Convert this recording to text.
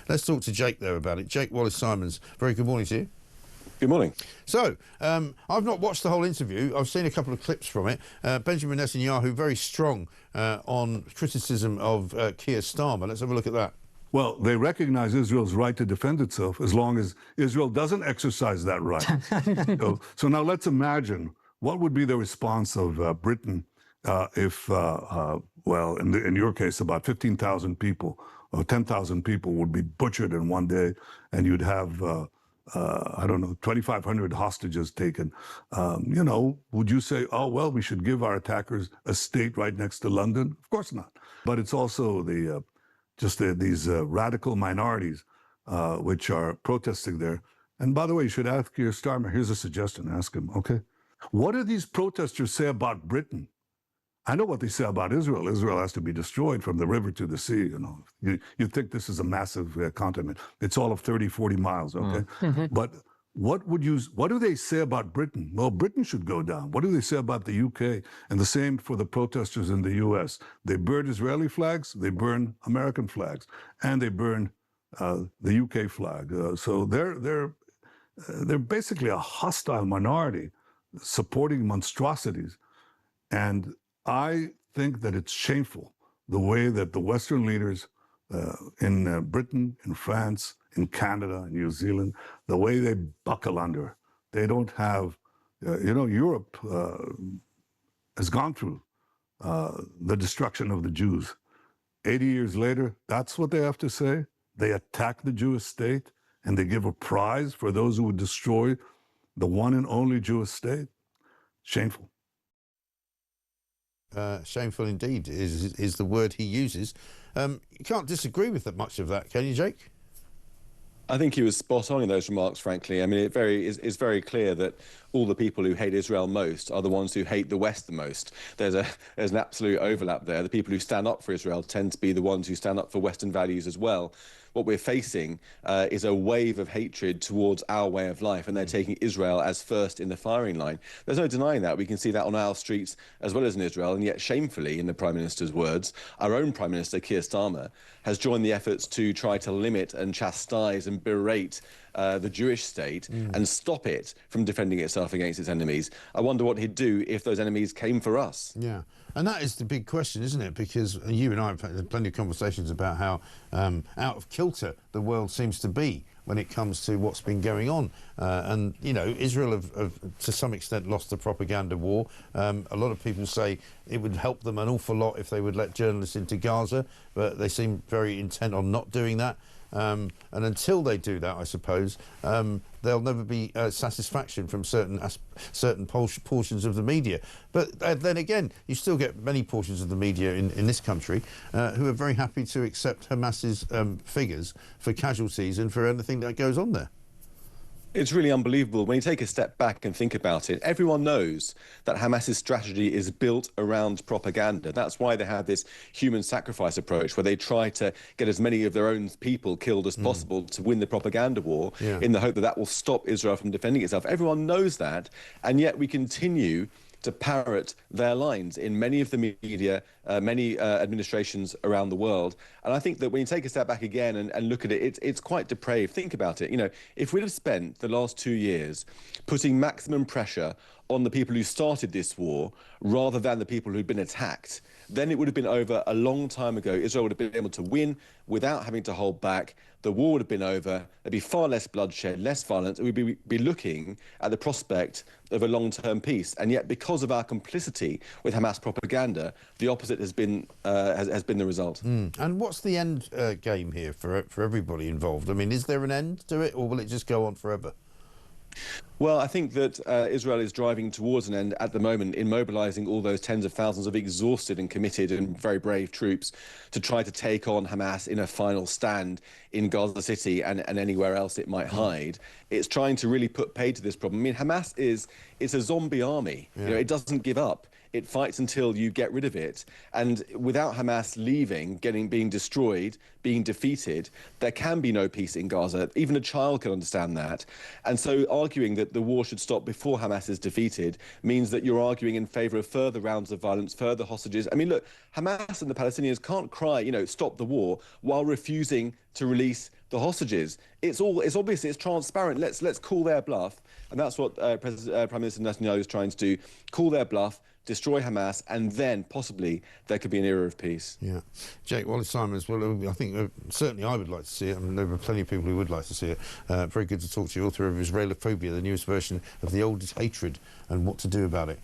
Let's talk to Jake there about it. Jake Wallis Simons, very good morning to you. Good morning. So, I've not watched the whole interview. I've seen a couple of clips from it. Benjamin Netanyahu, very strong on criticism of Keir Starmer. Let's have a look at that. Well, they recognize Israel's right to defend itself as long as Israel doesn't exercise that right. So now let's imagine what would be the response of Britain if, well, in your case, about 15,000 people or 10,000 people would be butchered in one day, and you'd have, I don't know, 2,500 hostages taken. You know, would you say, oh, well, we should give our attackers a state right next to London? Of course not. But it's also these radical minorities which are protesting there. And by the way, you should ask Keir Starmer. Here's a suggestion. Ask him, okay? What do these protesters say about Britain? I know what they say about Israel. Israel has to be destroyed from the river to the sea. You know, you think this is a massive continent. It's all of 30, 40 miles, okay? But what do they say about Britain? Well, Britain should go down. What do they say about the UK? And the same for the protesters in the US. They burn Israeli flags, they burn American flags, and they burn the UK flag. So they're basically a hostile minority supporting monstrosities. And I think that it's shameful the way that the Western leaders in Britain, in France, in Canada, in New Zealand, the way they buckle under. They don't have, you know, Europe has gone through the destruction of the Jews. 80 years later, that's what they have to say. They attack the Jewish state and they give a prize for those who would destroy the one and only Jewish state. Shameful. Shameful indeed is the word he uses. You can't disagree with much of that, can you, Jake? I think he was spot on in those remarks, frankly. I mean, it's very clear that all the people who hate Israel most are the ones who hate the West the most. There's an absolute overlap there. The people who stand up for Israel tend to be the ones who stand up for Western values as well. What we're facing is a wave of hatred towards our way of life, and they're taking Israel as first in the firing line. There's no denying that. We can see that on our streets as well as in Israel, and yet shamefully, in the Prime Minister's words, our own Prime Minister, Keir Starmer, has joined the efforts to try to limit and chastise and berate the Jewish state and stop it from defending itself against its enemies. I wonder what he'd do if those enemies came for us. Yeah, and that is the big question, isn't it? Because you and I have had plenty of conversations about how out of kilter the world seems to be when it comes to what's been going on. And, you know, Israel have to some extent lost the propaganda war. A lot of people say it would help them an awful lot if they would let journalists into Gaza, but they seem very intent on not doing that. And until they do that, I suppose, there'll never be satisfaction from certain portions of the media. But then again, you still get many portions of the media in this country who are very happy to accept Hamas's figures for casualties and for anything that goes on there. It's really unbelievable. When you take a step back and think about it, everyone knows that Hamas's strategy is built around propaganda. That's why they have this human sacrifice approach, where they try to get as many of their own people killed as possible to win the propaganda war in the hope that that will stop Israel from defending itself. Everyone knows that, and yet we continue to parrot their lines in many of the media, many administrations around the world. And I think that when you take a step back again and look at it, it's quite depraved. Think about it. You know, if we'd have spent the last 2 years putting maximum pressure on the people who started this war rather than the people who'd been attacked, then it would have been over a long time ago. Israel would have been able to win without having to hold back. The war would have been over. There'd be far less bloodshed, less violence. We'd be looking at the prospect of a long-term peace. And yet, because of our complicity with Hamas propaganda, the opposite has been the result. And what's the end game here for everybody involved? I mean, is there an end to it, or will it just go on forever? Well, I think that Israel is driving towards an end at the moment in mobilizing all those tens of thousands of exhausted and committed and very brave troops to try to take on Hamas in a final stand in Gaza City and anywhere else it might hide. It's trying to really put paid to this problem. I mean, Hamas it's a zombie army. You know, it doesn't give up. It fights until you get rid of it. And without Hamas leaving, being destroyed, being defeated, there can be no peace in Gaza. Even a child can understand that. And so arguing that the war should stop before Hamas is defeated means that you're arguing in favor of further rounds of violence, further hostages. I mean, look, Hamas and the Palestinians can't cry, you know, stop the war, while refusing to release the hostages. It's obvious, it's transparent. Let's call their bluff, and that's what Prime Minister Netanyahu is trying to do: call their bluff, destroy Hamas, and then possibly there could be an era of peace. Yeah. Jake Wallis Simons, well, I think certainly I would like to see it. I mean, there are plenty of people who would like to see it. Very good to talk to you, author of Israelophobia, the newest version of The Oldest Hatred and What to Do About It.